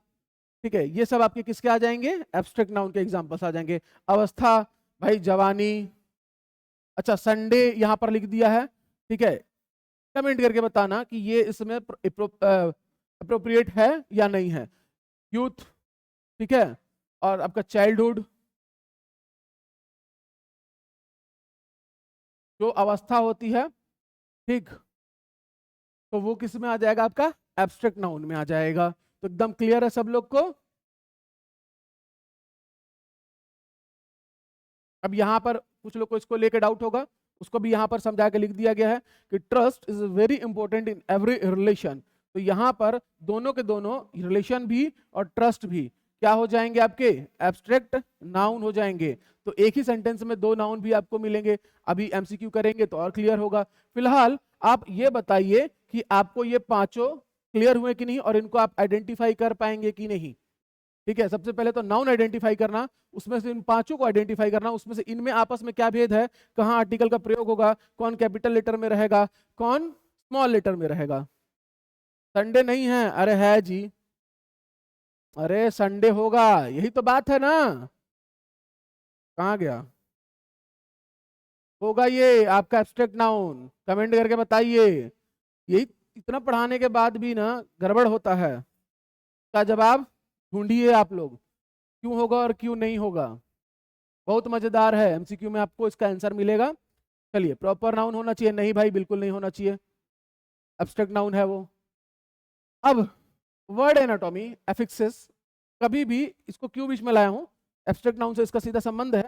ठीक है, ये सब आपके किसके आ जाएंगे? एब्स्ट्रैक्ट नाउन के एग्जांपल्स आ जाएंगे। अवस्था, भाई जवानी। अच्छा, संडे यहां पर लिख दिया है, ठीक है, कमेंट करके बताना कि ये इसमें अप्रोप्रिएट है या नहीं है। यूथ, ठीक है, और आपका चाइल्डहुड, जो अवस्था होती है, ठीक, तो वो किस में आ जाएगा? आपका एब्स्ट्रैक्ट नाउन में आ जाएगा। तो एकदम क्लियर है सब लोग को? अब यहां पर कुछ लोग को इसको लेकर डाउट होगा, उसको भी यहां पर समझा के लिख दिया गया है कि trust is very important in every relation. तो यहां पर दोनों के दोनों, रिलेशन भी और ट्रस्ट भी क्या हो जाएंगे? आपके एब्स्ट्रैक्ट नाउन हो जाएंगे। तो एक ही सेंटेंस में 2 नाउन भी आपको मिलेंगे। अभी MCQ करेंगे तो और क्लियर होगा। फिलहाल आप ये बताइए कि आपको ये पांचों क्लियर हुए कि नहीं और इनको आप आइडेंटिफाई कर पाएंगे कि नहीं। ठीक है, सबसे पहले तो नाउन आइडेंटिफाई करना, उसमें से इन पांचों को आइडेंटिफाई करना, उसमें से इनमें आपस में क्या भेद है, कहां आर्टिकल का प्रयोग होगा, कौन कैपिटल लेटर में रहेगा, कौन स्मॉल लेटर में रहेगा। संडे नहीं है? अरे है जी, अरे संडे होगा, यही तो बात है ना। कहां गया? होगा ये आपका एब्स्ट्रैक्ट नाउन, कमेंट करके बताइए। यही इतना पढ़ाने के बाद भी ना गड़बड़ होता है। का जवाब ढूंढिए आप लोग, क्यों होगा और क्यों नहीं होगा। बहुत मजेदार है, MCQ में आपको इसका आंसर मिलेगा। चलिए, प्रॉपर नाउन होना चाहिए? नहीं भाई, बिल्कुल नहीं होना चाहिए, एब्स्ट्रैक्ट नाउन है वो। अब वर्ड एनाटॉमी, एफिक्सिस, कभी भी इसको क्यों बीच में लाया हूं? एब्स्ट्रैक्ट नाउन से इसका सीधा संबंध है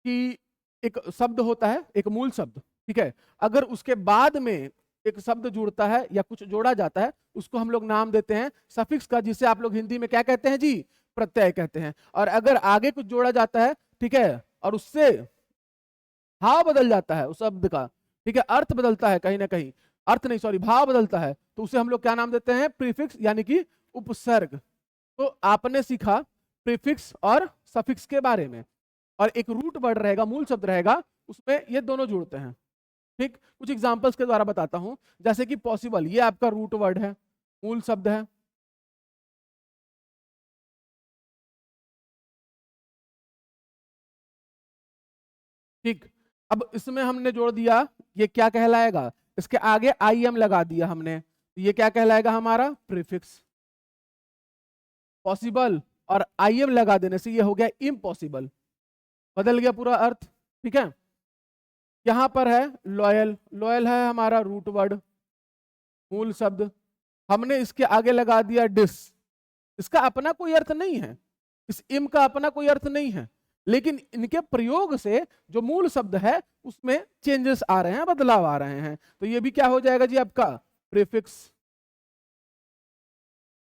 कि एक शब्द होता है, एक मूल शब्द, ठीक है, अगर उसके बाद में एक शब्द जुड़ता है या कुछ जोड़ा जाता है, उसको हम लोग नाम देते हैं सफिक्स का, जिसे आप लोग हिंदी में क्या कहते हैं जी? प्रत्यय कहते हैं। और अगर आगे कुछ जोड़ा जाता है, ठीक है, और उससे भाव बदल जाता है उस शब्द का, ठीक है, अर्थ बदलता है कहीं ना कहीं, अर्थ नहीं सॉरी भाव बदलता है, तो उसे हम लोग क्या नाम देते हैं? प्रीफिक्स यानी कि उपसर्ग। तो आपने सीखा प्रीफिक्स और सफिक्स के बारे में, और एक रूट वर्ड रहेगा, मूल शब्द रहेगा, उसमें ये दोनों जुड़ते हैं। ठीक, कुछ एग्जांपल्स के द्वारा बताता हूं, जैसे कि पॉसिबल, ये आपका रूट वर्ड है, मूल शब्द है। ठीक, अब इसमें हमने जोड़ दिया, ये क्या कहलाएगा? इसके आगे आई एम लगा दिया हमने, तो ये क्या कहलाएगा? हमारा प्रीफिक्स। पॉसिबल और आई एम लगा देने से ये हो गया इम्पॉसिबल, बदल गया पूरा अर्थ। ठीक है, यहां पर है लॉयल, लॉयल है हमारा रूट वर्ड, मूल शब्द, हमने इसके आगे लगा दिया डिस। इसका अपना कोई अर्थ नहीं है, इस इम का अपना कोई अर्थ नहीं है, लेकिन इनके प्रयोग से जो मूल शब्द है उसमें चेंजेस आ रहे हैं, बदलाव आ रहे हैं, तो ये भी क्या हो जाएगा जी? आपका प्रीफिक्स।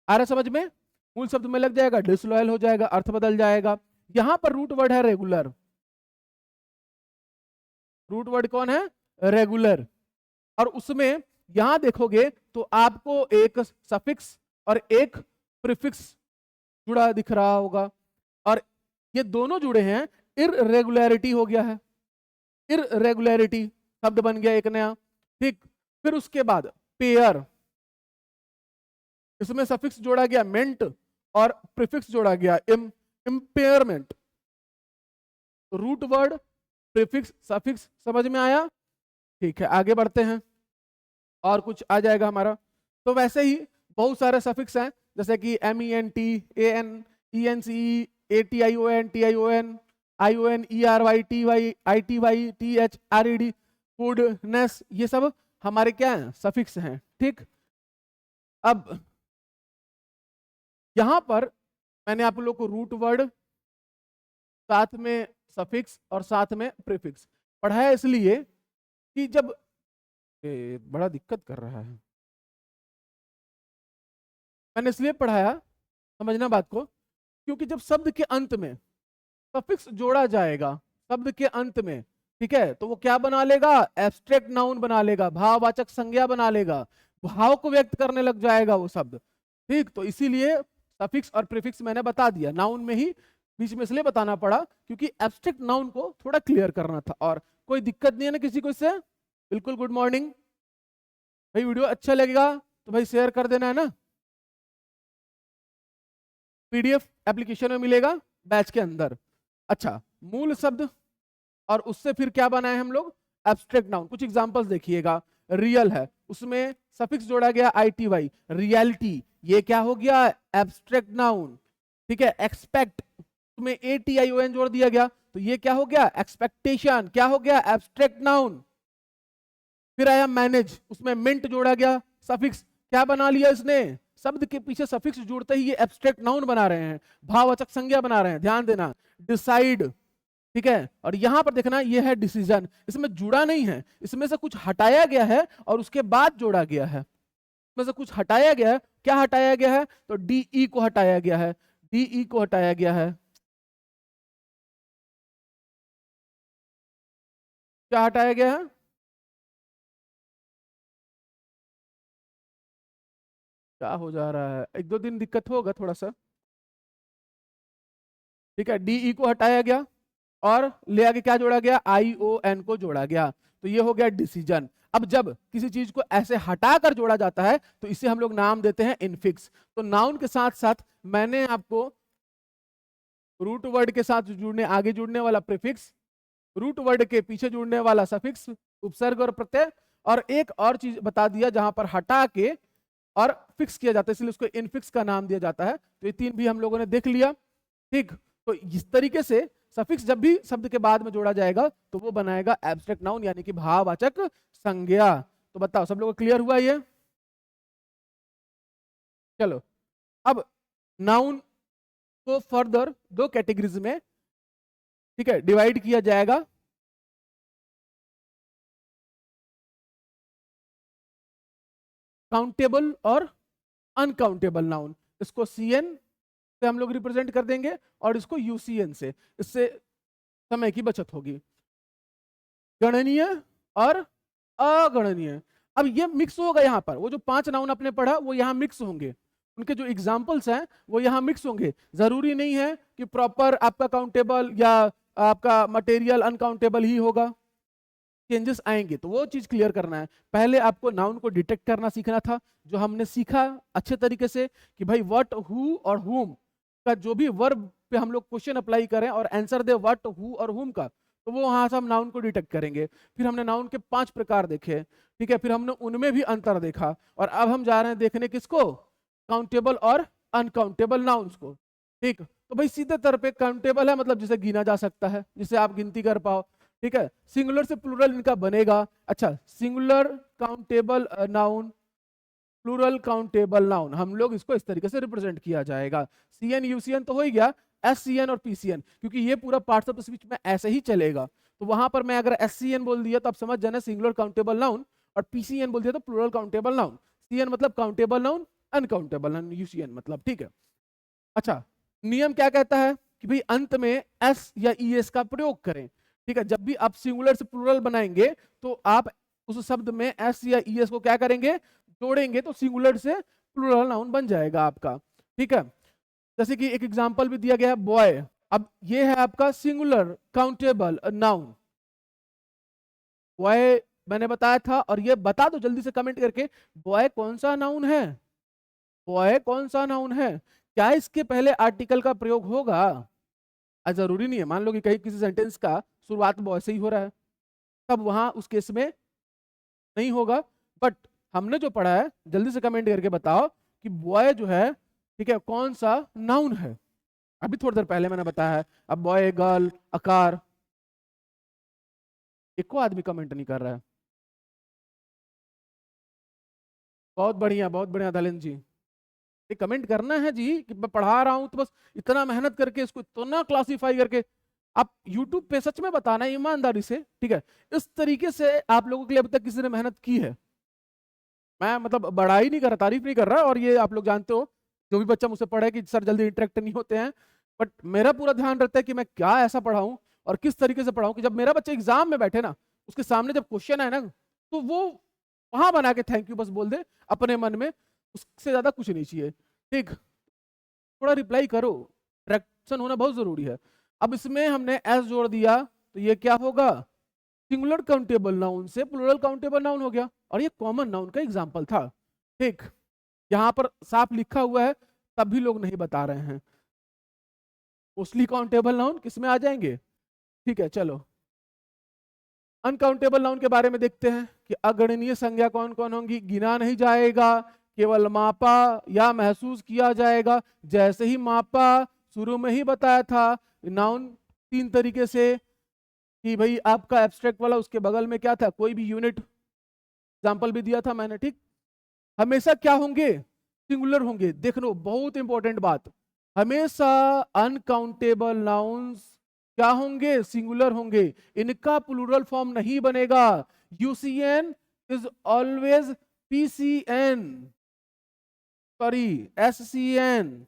आ रहा समझ में? मूल शब्द में लग जाएगा, डिसलॉयल हो जाएगा, अर्थ बदल जाएगा। यहां पर रूट वर्ड है रेगुलर, रूट वर्ड कौन है? रेगुलर। और उसमें यहां देखोगे तो आपको एक सफिक्स और एक प्रीफिक्स जुड़ा दिख रहा होगा, और ये दोनों जुड़े हैं, इररेगुलरिटी हो गया है, इररेगुलरिटी शब्द बन गया एक नया। ठीक, फिर उसके बाद पेयर, इसमें सफिक्स जोड़ा गया मेंट और प्रीफिक्स जोड़ा गया impairment. Root word, prefix, suffix, समझ में आया? ठीक है, आगे बढ़ते हैं, और कुछ आ जाएगा हमारा। तो वैसे ही बहुत सारे सफिक्स हैं, जैसे कि MENT, AN, ENC, ATION, TION, ION, ERY, TY, ITY, TH, RED, फूडनेस, ये सब हमारे क्या हैं? सफिक्स हैं। ठीक, अब यहां पर मैंने आप लोग को रूट वर्ड, साथ में सफिक्स और साथ में प्रीफिक्स पढ़ाया, इसलिए कि जब बड़ा दिक्कत कर रहा है, मैंने इसलिए पढ़ाया, समझना बात को, क्योंकि जब शब्द के अंत में सफिक्स जोड़ा जाएगा, शब्द के अंत में, ठीक है, तो वो क्या बना लेगा? एब्स्ट्रैक्ट नाउन बना लेगा, भाववाचक संज्ञा बना लेगा, भाव को व्यक्त करने लग जाएगा वो शब्द। ठीक, तो इसीलिए सफिक्स और प्रीफिक्स मैंने बता दिया, नाउन में ही बीच में इसलिए बताना पड़ा क्योंकि एब्स्ट्रैक्ट नाउन को थोड़ा क्लियर करना था। और कोई दिक्कत नहीं है ना किसी को इससे? बिल्कुल गुड मॉर्निंग भाई, वीडियो अच्छा लगेगा तो भाई शेयर कर देना है ना, PDF एप्लीकेशन में मिलेगा बैच के अंदर। अच्छा, मूल शब्द और उससे फिर क्या बनाए हम लोग? Abstract noun. कुछ एग्जांपल्स देखिएगा, रियल है, उसमें सफिक्स जोड़ा गया ITY, रियलिटी, ये क्या हो गया? Abstract noun. ठीक है, एक्सपेक्ट, उसमें ATION जोड़ दिया गया, तो ये क्या हो गया? एक्सपेक्टेशन, क्या हो गया? Abstract noun. फिर आया मैनेज, उसमें मिंट जोड़ा गया, सफिक्स, क्या बना लिया इसने? शब्द के पीछे सफिक्स जोड़ते ही ये एब्स्ट्रैक्ट नाउन बना रहे हैं, भाववाचक संज्ञा बना रहे हैं, ध्यान देना। डिसाइड, ठीक है, और यहां पर देखना ये है डिसीजन, इसमें जुड़ा नहीं है, इसमें से कुछ हटाया गया है और उसके बाद जोड़ा गया है, इसमें से कुछ हटाया गया है। क्या हटाया गया है? तो DE को हटाया गया है, DE को हटाया गया है। क्या हटाया गया है? क्या हो जा रहा है? एक दो दिन दिक्कत होगा थोड़ा सा। ठीक है, DE को हटाया गया और ले आगे क्या जोड़ा गया? ION को जोड़ा गया, तो ये हो गया डिसीजन। अब जब किसी चीज को ऐसे हटाकर जोड़ा जाता है तो इसे हम लोग नाम देते हैं इनफिक्स। तो नाउन के साथ साथ मैंने आपको रूट वर्ड के साथ जुड़ने, आगे जुड़ने वाला प्रीफिक्स, रूट वर्ड के पीछे जुड़ने वाला सफिक्स, उपसर्ग और प्रत्यय, और एक और चीज बता दिया जहां पर हटा के और फिक्स किया जाता है, इसलिए उसको इनफिक्स का नाम दिया जाता है। तो ये तीन भी हम लोगों ने देख लिया। ठीक, तो इस तरीके से सफिक्स जब भी शब्द के बाद में जोड़ा जाएगा तो वो बनाएगा एब्स्ट्रैक्ट नाउन यानी कि भाववाचक संज्ञा। तो बताओ सब लोगों को क्लियर हुआ ये? चलो, अब नाउन को फर्दर दो कैटेगरीज में, ठीक है, डिवाइड किया जाएगा। काउंटेबल और अनकाउंटेबल नाउन, इसको CN से हम लोग रिप्रेजेंट कर देंगे और इसको यूसीएन से, इससे समय की बचत होगी। गणनीय और अगणनीय, अब ये मिक्स होगा यहाँ पर, वो जो 5 नाउन आपने पढ़ा वो यहाँ मिक्स होंगे, उनके जो एग्जाम्पल्स हैं वो यहाँ मिक्स होंगे। जरूरी नहीं है कि प्रॉपर आपका काउंटेबल या आपका मटेरियल अनकाउंटेबल ही होगा, चेंजेस आएंगे, तो वो चीज क्लियर करना है। पहले आपको नाउन को डिटेक्ट करना सीखना था, जो हमने सीखा अच्छे तरीके से कि भाई व्हाट, हु और हुम का जो भी वर्ब पे हम लोग क्वेश्चन अप्लाई करें और आंसर दे व्हाट, हु और हुम का, तो वो वहां से हम नाउन को डिटेक्ट करेंगे। फिर हमने नाउन के 5 प्रकार देखे, ठीक है, फिर हमने उनमें भी अंतर देखा, और अब हम जा रहे हैं देखने किसको, काउंटेबल और अनकाउंटेबल नाउन्स को। ठीक, तो भाई सीधे तौर पे काउंटेबल है मतलब जिसे गिना जा सकता है, जिसे आप गिनती कर पाओ, ठीक है। सिंगुलर से प्लूरल इनका बनेगा। अच्छा, singular countable noun, plural countable noun, हम लोग इसको इस तरीके से रिप्रेजेंट किया जाएगा। सीएन यूसीएन तो हो ही गया, एससीएन और पीसीएन, क्योंकि ये पूरा पार्ट्स ऑफ स्पीच में ऐसे ही चलेगा। तो वहां पर मैं अगर एससीएन बोल दिया तो आप समझ जाना सिंगुलर काउंटेबल नाउन, और पीसीएन बोल दिया तो प्लूरल काउंटेबल नाउन। सीएन मतलब countable noun, uncountable noun, UCN मतलब, ठीक है। अच्छा, नियम क्या कहता है कि भाई अंत में एस या ईएस का प्रयोग करें, ठीक है। जब भी आप सिंगुलर से प्लूरल बनाएंगे तो आप उस शब्द में एस या ईएस को क्या करेंगे, जोड़ेंगे, तो सिंगुलर से प्लूरल नाउन बन जाएगा आपका, ठीक है। जैसे कि एक एग्जांपल भी दिया गया है बॉय, अब ये है आपका सिंगुलर काउंटेबल नाउन, बॉय मैंने बताया था। और ये बता दो जल्दी से कमेंट करके, बॉय कौन सा नाउन है, बॉय कौन सा नाउन है, क्या इसके पहले आर्टिकल का प्रयोग होगा? जरूरी नहीं है, मान लो कि कहीं किसी सेंटेंस का शुरुआत बॉय से ही हो रहा है, तब वहां उस केस में नहीं होगा। बट हमने जो पढ़ा है, जल्दी से कमेंट करके बताओ कि बॉय जो है, ठीक है, कौन सा नाउन है। अभी थोड़ी देर पहले मैंने बताया है। अब बॉय, गर्ल, अकार, एक को आदमी कमेंट नहीं कर रहा है। बहुत बढ़िया धलेन जी, ये कमेंट करना है जी कि मैं पढ़ा रहा हूं, तो बस इतना मेहनत करके इसको इतना क्लासिफाई करके आप YouTube पे सच में बताना है ईमानदारी से, ठीक है। इस तरीके से आप लोगों के लिए अभी तक किसी ने मेहनत की है, मैं मतलब बड़ाई नहीं कर रहा, तारीफ नहीं कर रहा। और ये आप लोग जानते हो, जो भी बच्चा मुझसे पढ़े कि सर जल्दी इंटरेक्ट नहीं होते हैं, बट मेरा पूरा ध्यान रहता है कि मैं क्या ऐसा पढ़ाऊं और किस तरीके से पढ़ाऊं कि जब मेरा बच्चा एग्जाम में बैठे ना, उसके सामने जब क्वेश्चन है ना, तो वो वहां बना के थैंक यू बस बोल दे अपने मन में, उससे ज्यादा कुछ नहीं चाहिए, ठीक। थोड़ा रिप्लाई करो, इंटरेक्शन होना बहुत जरूरी है। अब इसमें हमने एस जोड़ दिया, तो ये क्या होगा, सिंगुलर काउंटेबल नाउन से प्लूरल काउंटेबल नाउन हो गया, और ये कॉमन नाउन का एग्जांपल था, ठीक। यहां पर साफ लिखा हुआ है, तब भी लोग नहीं बता रहे हैं। मोस्टली काउंटेबल नाउन किस में आ जाएंगे, ठीक है। चलो अनकाउंटेबल नाउन के बारे में देखते हैं कि अगणनीय संज्ञा कौन कौन होंगी, गिना नहीं जाएगा, केवल मापा या महसूस किया जाएगा। जैसे ही मापा, शुरू में ही बताया था नाउन 3 तरीके से, कि भाई आपका एब्स्ट्रैक्ट वाला, उसके बगल में क्या था, कोई भी यूनिट, एग्जांपल भी दिया था मैंने, ठीक। हमेशा क्या होंगे, सिंगुलर होंगे। देख लो बहुत इंपॉर्टेंट बात, हमेशा अनकाउंटेबल नाउन्स क्या होंगे, सिंगुलर होंगे, इनका प्लूरल फॉर्म नहीं बनेगा। UCN is always PCN, sorry SCN.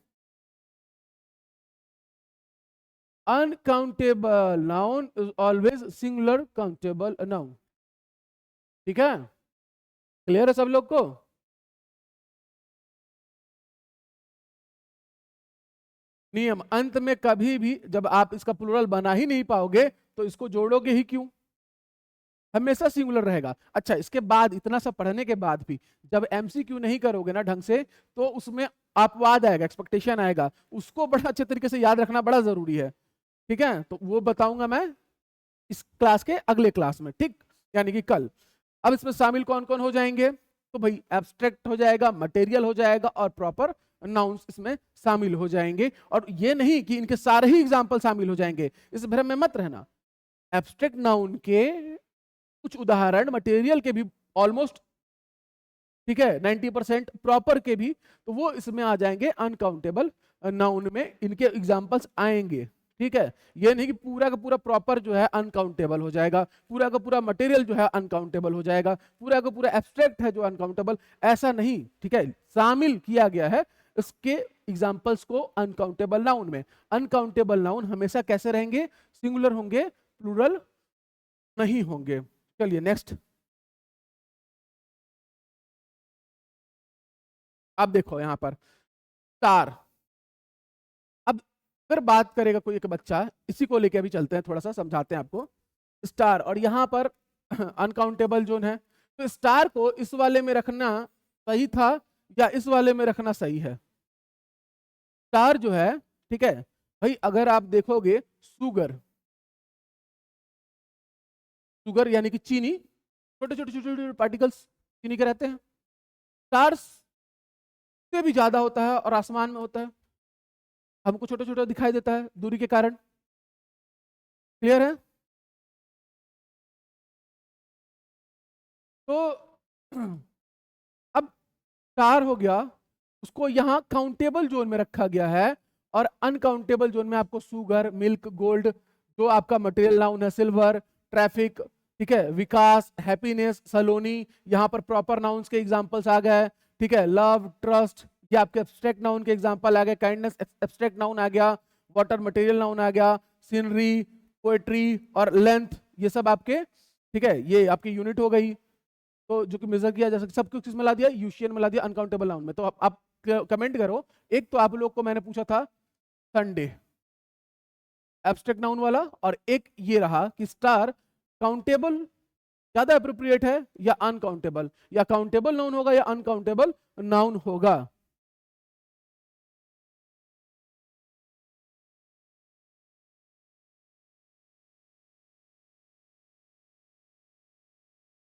Uncountable noun is always singular countable noun, ठीक है। क्लियर है सब लोग को? नियम, अंत में कभी भी जब आप इसका प्लूरल बना ही नहीं पाओगे तो इसको जोड़ोगे ही क्यों, हमेशा सिंगुलर रहेगा। अच्छा, इसके बाद इतना सब पढ़ने के बाद भी जब एमसीक्यू नहीं करोगे ना ढंग से, तो उसमें अपवाद आएगा, एक्सपेक्टेशन आएगा, उसको बड़ा अच्छे तरीके से याद रखना बड़ा जरूरी है, ठीक है। तो वो बताऊंगा मैं इस क्लास के अगले क्लास में, ठीक, यानी कि कल। अब इसमें शामिल कौन कौन हो जाएंगे, तो भाई एब्स्ट्रैक्ट हो जाएगा, मटेरियल हो जाएगा, और प्रॉपर नाउन्स इसमें शामिल हो जाएंगे। और ये नहीं कि इनके सारे ही एग्जाम्पल शामिल हो जाएंगे, इस भ्रम में मत रहना। एब्स्ट्रैक्ट नाउन के कुछ उदाहरण मटेरियल के भी ऑलमोस्ट, ठीक है, 90% प्रॉपर के भी, तो वो इसमें आ जाएंगे अनकाउंटेबल नाउन में, इनके एग्जांपल्स आएंगे, ठीक है। ये नहीं कि पूरा का पूरा प्रॉपर जो है अनकाउंटेबल हो जाएगा, पूरा का पूरा मटेरियल जो है अनकाउंटेबल हो जाएगा, पूरा का पूरा एब्स्ट्रैक्ट है जो अनकाउंटेबल, ऐसा नहीं, ठीक है। शामिल किया गया है इसके एग्जाम्पल्स को अनकाउंटेबल नाउन में। अनकाउंटेबल नाउन हमेशा कैसे रहेंगे? सिंगुलर होंगे, प्लूरल नहीं होंगे। चलिए नेक्स्ट। अब देखो यहां पर स्टार। अब अगर बात करेगा कोई एक बच्चा, इसी को लेके अभी चलते हैं, थोड़ा सा समझाते हैं आपको। स्टार और यहां पर अनकाउंटेबल जोन है, तो स्टार को इस वाले में रखना सही था या इस वाले में रखना सही है? स्टार जो है, ठीक है भाई, अगर आप देखोगे सुगर, सुगर यानी कि चीनी, छोटे छोटे छोटे छोटे पार्टिकल्स चीनी के रहते हैं। स्टार्स से भी ज्यादा होता है और आसमान में होता है, हमको छोटा छोटा दिखाई देता है दूरी के कारण। क्लियर है? तो अब स्टार हो गया, उसको यहाँ काउंटेबल जोन में रखा गया है, और अनकाउंटेबल जोन में आपको सुगर, मिल्क, गोल्ड, जो आपका मटेरियल नाउन है, सिल्वर, ट्रैफिक, ठीक है, विकास, हैप्पीनेस, सलोनी, यहाँ पर प्रॉपर नाउन्स के एग्जांपल्स आ गए, ठीक है, लव, ट्रस्ट, ये आपके एब्स्ट्रैक्ट नाउन के एग्जांपल आ गए, काइंडनेस एब्स्ट्रैक्ट नाउन आ गया, वाटर मटेरियल नाउन आ गया, सीनरी, पोएट्री और लेंथ, ये सब आपके, ठीक है, ये आपकी यूनिट हो गई। तो जो कि मेजर किया जा सकता, सब कुछ किसमें ला दिया? यूशियन में ला दिया, अनकाउंटेबल नाउन में। तो आप कमेंट करो। एक तो आप लोग को मैंने पूछा था संडे, एब्स्ट्रैक्ट नाउन वाला, और एक ये रहा कि स्टार काउंटेबल ज्यादा अप्रोप्रिएट है या अनकाउंटेबल, या काउंटेबल नाउन होगा या अनकाउंटेबल नाउन होगा।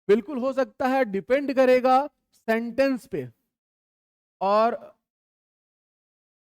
बिल्कुल हो सकता है, डिपेंड करेगा सेंटेंस पे, और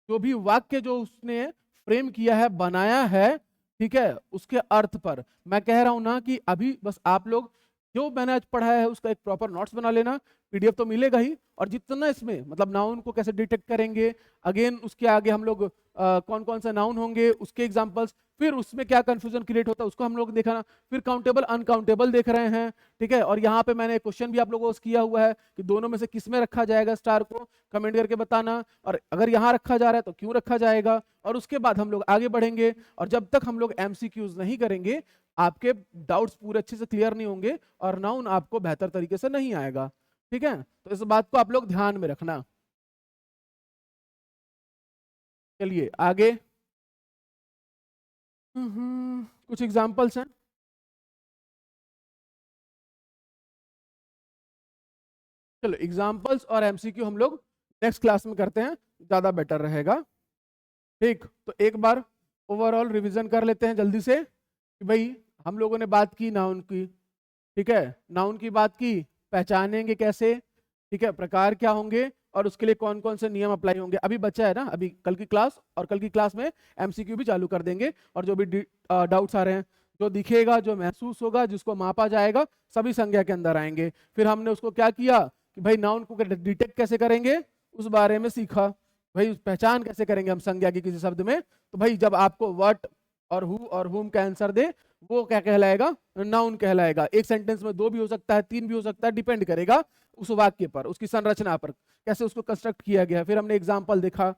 जो भी वाक्य जो उसने फ्रेम किया है, बनाया है, ठीक है, उसके अर्थ पर। मैं कह रहा हूं ना कि अभी बस आप लोग जो मैंने आज पढ़ाया है उसका एक प्रॉपर नोट्स बना लेना, पीडीएफ तो मिलेगा ही, और जितना इसमें मतलब नाउन को कैसे डिटेक्ट करेंगे, अगेन उसके आगे हम लोग कौन कौन से नाउन होंगे, उसके एग्जांपल्स, फिर उसमें क्या कंफ्यूजन क्रिएट होता है उसको हम लोग देखना, फिर काउंटेबल अनकाउंटेबल देख रहे हैं, ठीक है। और यहाँ पे मैंने क्वेश्चन भी आप लोगों को किया हुआ है कि दोनों में से किस में रखा जाएगा स्टार को, कमेंट करके बताना, और अगर यहाँ रखा जा रहा है तो क्यों रखा जाएगा, और उसके बाद हम लोग आगे बढ़ेंगे। और जब तक हम लोग एमसीक्यूज नहीं करेंगे, आपके डाउट्स पूरे अच्छे से क्लियर नहीं होंगे और नाउन आपको बेहतर तरीके से नहीं आएगा, ठीक है। तो इस बात को आप लोग ध्यान में रखना। चलिए आगे। कुछ एग्जांपल्स हैं। चलो एग्जांपल्स और एमसीक्यू हम लोग नेक्स्ट क्लास में करते हैं, ज्यादा बेटर रहेगा। ठीक, तो एक बार ओवरऑल रिवीजन कर लेते हैं जल्दी से कि भाई हम लोगों ने बात की नाउन की, ठीक है, नाउन की बात की, पहचानेंगे कैसे, ठीक है, प्रकार क्या होंगे, और उसके लिए कौन कौन से नियम अप्लाई होंगे। अभी बचा है ना अभी कल की क्लास, और कल की क्लास में एमसीक्यू भी चालू कर देंगे, और जो भी डाउट्स आ रहे हैं, जो दिखेगा, जो महसूस होगा, जिसको मापा जाएगा, सभी संज्ञा के अंदर आएंगे। फिर हमने उसको क्या किया कि भाई नाउन को डिटेक्ट कैसे करेंगे उस बारे में सीखा, भाई पहचान कैसे करेंगे हम संज्ञा की किसी शब्द में। तो भाई जब आपको व्हाट और हु और हुम का आंसर दे, वो क्या कहलाएगा? नाउन कहलाएगा। एक सेंटेंस में 2 भी हो सकता है, 3 भी हो सकता है, डिपेंड करेगा उस वाक्य पर, उसकी संरचना पर, कैसे उसको कंस्ट्रक्ट किया गया। फिर हमने एग्जाम्पल देखा,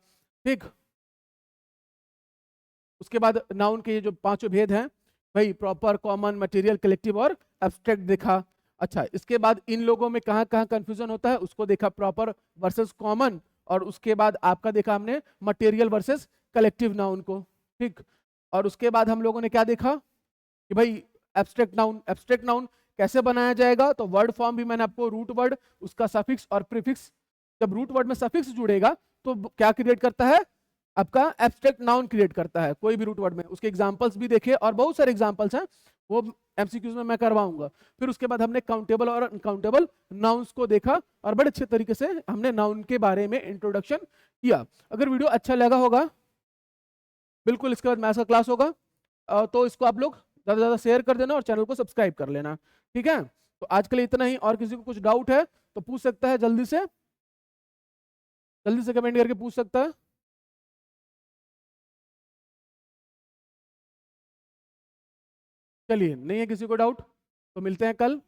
ठीक। उसके बाद नाउन के ये जो 5 भेद हैं, भाई प्रॉपर, कॉमन, मटेरियल, कलेक्टिव और एब्स्ट्रैक्ट देखा। अच्छा, इसके बाद इन लोगों में कहाँ कहाँ कंफ्यूजन होता है उसको देखा, प्रॉपर वर्सेस कॉमन, और उसके बाद आपका देखा हमने मटेरियल वर्सेस कलेक्टिव नाउन को, ठीक। और उसके बाद हम लोगों ने क्या देखा कि भाई एब्स्ट्रैक्ट नाउन, एब्स्ट्रैक्ट नाउन कैसे बनाया जाएगा। तो वर्ड फॉर्म भी मैंने आपको, रूट वर्ड, उसका सफिक्स और प्रीफिक्स, जब रूट वर्ड में सफिक्स जुड़ेगा तो क्या क्रिएट करता है? आपका एब्स्ट्रैक्ट नाउन क्रिएट करता है, कोई भी रूट वर्ड में। उसके एग्जांपल्स भी देखे, और बहुत सारे एग्जांपल्स हैं, वो एमसीक्यूज में मैं करवाऊंगा। फिर उसके बाद हमने काउंटेबल और अनकाउंटेबल नाउन्स को देखा, और बड़े अच्छे तरीके से हमने नाउन के बारे में इंट्रोडक्शन किया। अगर वीडियो अच्छा लगा होगा, बिल्कुल इसके बाद मैथ्स का क्लास होगा, तो इसको आप लोग ज़्यादा से ज़्यादा शेयर कर देना और चैनल को सब्सक्राइब कर लेना, ठीक है। तो आज के लिए इतना ही, और किसी को कुछ डाउट है तो पूछ सकता है, जल्दी से कमेंट करके पूछ सकता है। चलिए, नहीं है किसी को डाउट, तो मिलते हैं कल।